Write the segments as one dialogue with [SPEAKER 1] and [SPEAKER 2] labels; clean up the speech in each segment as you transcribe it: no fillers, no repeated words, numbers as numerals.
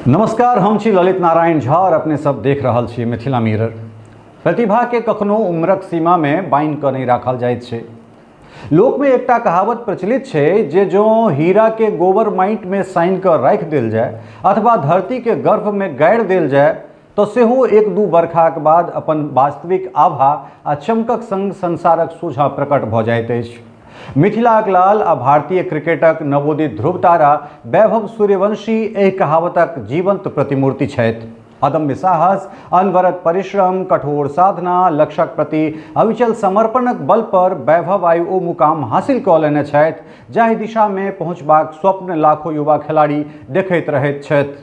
[SPEAKER 1] नमस्कार, हम छी ललित नारायण झा और अपने सब देख रहल छी मिथिला मिरर। प्रतिभा के कखनो उम्रक सीमा में बांधि कऽ नहीं राखल जाइत छै। लोक में एकटा कहावत प्रचलित छै जे जो हीरा के गोबर माटि में सानि कऽ राखि देल जाय अथवा धरती के गर्भ में गाड़ि देल जाय तो सेहो एक दू बरखाक बाद अपन वास्तविक आभा आ चमकक संग संसारक सोझा प्रकट भऽ जाइत अछि। मिथिलाक लाल आ भारतीय क्रिकेटक नवोदित ध्रुव तारा वैभव सूर्यवंशी एहि कहावतक जीवंत प्रतिमूर्ति छथि। अदम्य साहस, अनवरत परिश्रम, कठोर साधना, लक्ष्यक प्रति अविचल समर्पणक बल पर वैभव आइ ओ मुकाम हासिल कऽ लेने छथि जाहि दिशा में पहुँचबाक स्वप्न लाखों युवा खिलाड़ी देखैत रहैत छथि।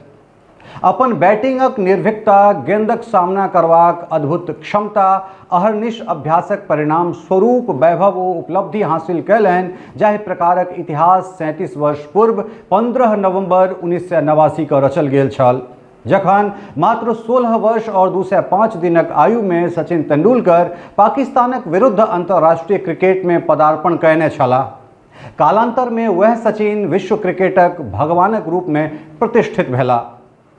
[SPEAKER 1] अपन बैटिंगक निर्भीकता, गेंदक सामना करबाक अद्भुत क्षमता, अहर्निश अभ्यासक परिणाम स्वरूप वैभव ओ उपलब्धि हासिल कयलनि जाहि प्रकारक इतिहास 37 वर्ष पूर्व 15 नवंबर 1989 के रचल गेल छल, जखन मात्र 16 वर्ष और 205 दिनक आयु में सचिन तेंदुलकर पाकिस्तानक विरुद्ध अंतर्राष्ट्रीय क्रिकेट में पदार्पण कयने छलाह। कालांतर में वह सचिन विश्व क्रिकेटक भगवानक रूप में प्रतिष्ठित भेला।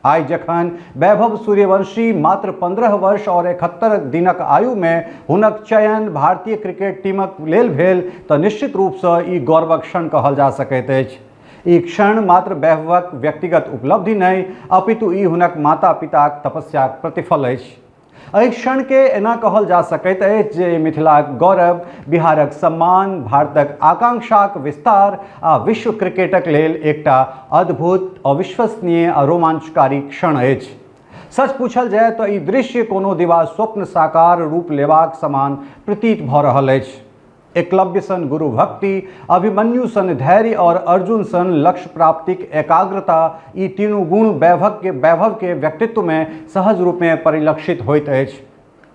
[SPEAKER 1] आई जखन वैभव सूर्यवंशी मात्र 15 वर्ष और 71 दिनक आयु में हुनक चयन भारतीय क्रिकेट टीमक लेल भेल तऽ निश्चित रूप से ई गौरवक क्षण कहल जा सकैत अछि। ई क्षण मात्र वैभवक व्यक्तिगत उपलब्धि नहीं अपितु ई हुनक माता पिताक तपस्याक प्रतिफल अछि। एहि क्षण के एना कहल जा सकैत अछि जे मिथिलाक गौरव, बिहारक सम्मान, भारतक आकांक्षाक विस्तार आ विश्व क्रिकेटक लेल एकटा अद्भुत, अविश्वसनीय आ रोमांचकारी क्षण अछि। सच पूछल जाय तो ई दृश्य कोनो दिवा स्वप्न साकार रूप लेबाक समान प्रतीत भऽ रहल अछि। एकलव्य सन गुरु भक्ति, अभिमन्यु सन धैर्य और अर्जुन सन लक्ष्य प्राप्तिक एकाग्रता, ई तीनू गुण वैभव के व्यक्तित्व में सहज रूप में परिलक्षित होइत अछि।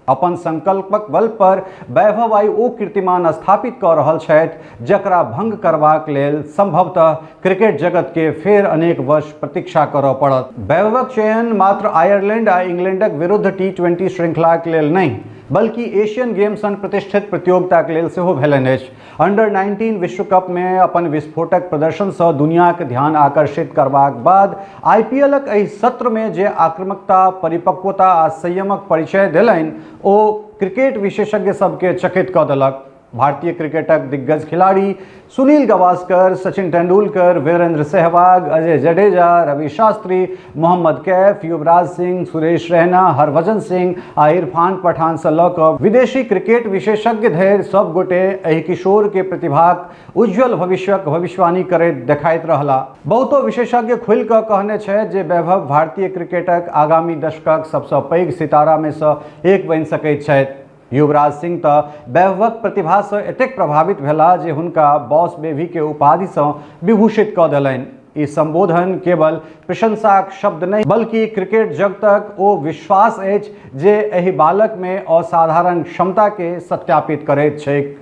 [SPEAKER 1] अपन संकल्पक बल पर वैभव आई ओ कीर्तिमान स्थापित कऽ रहल छथि जकरा भंग करबाक लेल संभवतः क्रिकेट जगत के फेर अनेक वर्ष प्रतीक्षा करऽ पड़त। वैभवक चयन मात्र आयरलैंड आ इंग्लैंडक विरुद्ध T20 श्रृंखलाक लेल नहीं बल्कि एशियन गेम्स सन प्रतिष्ठित प्रतियोगिताक लेल सेहो भेलनि अछि। अंडर 19 विश्व कप में अपन विस्फोटक प्रदर्शन से दुनिया के ध्यान आकर्षित करबाक बाद IPLक एहि सत्र में जे आक्रामकता, परिपक्वता आ संयमक परिचय देलनि ओ क्रिकेट विशेषज्ञ सबके चकित कऽ देलक। भारतीय क्रिकेटक दिग्गज खिलाड़ी सुनील गावस्कर, सचिन तेंदुलकर, वीरेंद्र सहवाग, अजय जडेजा, रवि शास्त्री, मोहम्मद कैफ, युवराज सिंह, सुरेश रैना, हरभजन सिंह आ इरफान पठान से लऽ कऽ विदेशी क्रिकेट विशेषज्ञ धरि सब गोटे एहि किशोर के प्रतिभाक उज्जवल भविष्यक भविष्यवाणी करैत देखाइत रहला। बहुतो विशेषज्ञ खुलि कऽ कहने छथि जे वैभव भारतीय क्रिकेटक आगामी दशकक सबसँ पैघ सितारा में से एक बनि सकैत छथि। युवराज सिंह तऽ वैभवक प्रतिभा से एतेक प्रभावित भेला जे हुनका बॉस बेबी के उपाधि से विभूषित कऽ देलनि। ई संबोधन केवल प्रशंसाक शब्द नहीं बल्कि क्रिकेट जगतक ओ विश्वास अछि जे एहि बालक में असाधारण क्षमता के सत्यापित करैत छैक।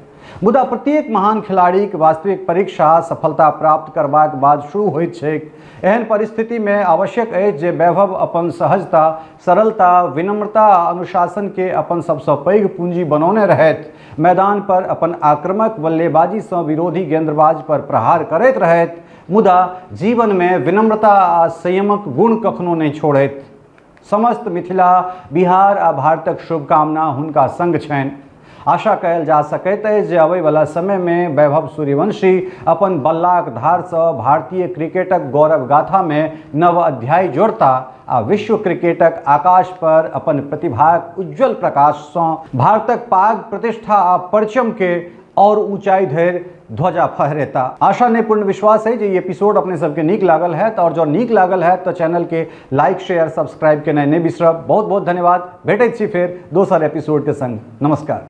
[SPEAKER 1] मुदा प्रत्येक महान खिलाड़ी के वास्तविक परीक्षा सफलता प्राप्त करबाक बाद शुरू होइत छैक। एहन परिस्थिति में आवश्यक अछि जे वैभव अपन सहजता, सरलता, विनम्रता आ अनुशासन के अपन सबसँ पैघ पूंजी बनौने रहथि। मैदान पर अपन आक्रामक बल्लेबाजी से विरोधी गेंदबाज पर प्रहार करैत रहथि, मुदा जीवन में विनम्रता आ संयमक गुण कखनो नहीं छोड़ैत। समस्त मिथिला, बिहार आ भारतक शुभकामना हुनका संग छनि। आशा कयल जा सकैत अछि जे आबय वाला समय में वैभव सूर्यवंशी अपन बल्लाक धार से भारतीय क्रिकेटक गौरव गाथा में नव अध्याय जोड़ता आ विश्व क्रिकेटक आकाश पर अपन प्रतिभाक उज्जवल प्रकाश से भारतक पाग, प्रतिष्ठा आ परचम के और ऊंचाई धरि ध्वजा फहरेता। आशा नहीं पूर्ण विश्वास है जे ये एपिसोड अपने सबके नीक लागल है और जो नीक लागल है तो चैनल के लाइक, शेयर, सब्सक्राइब केनाइ नहीं बिसरब। बहुत बहुत धन्यवाद। भेटैत छी फेर दोसर एपिसोड के संग। नमस्कार।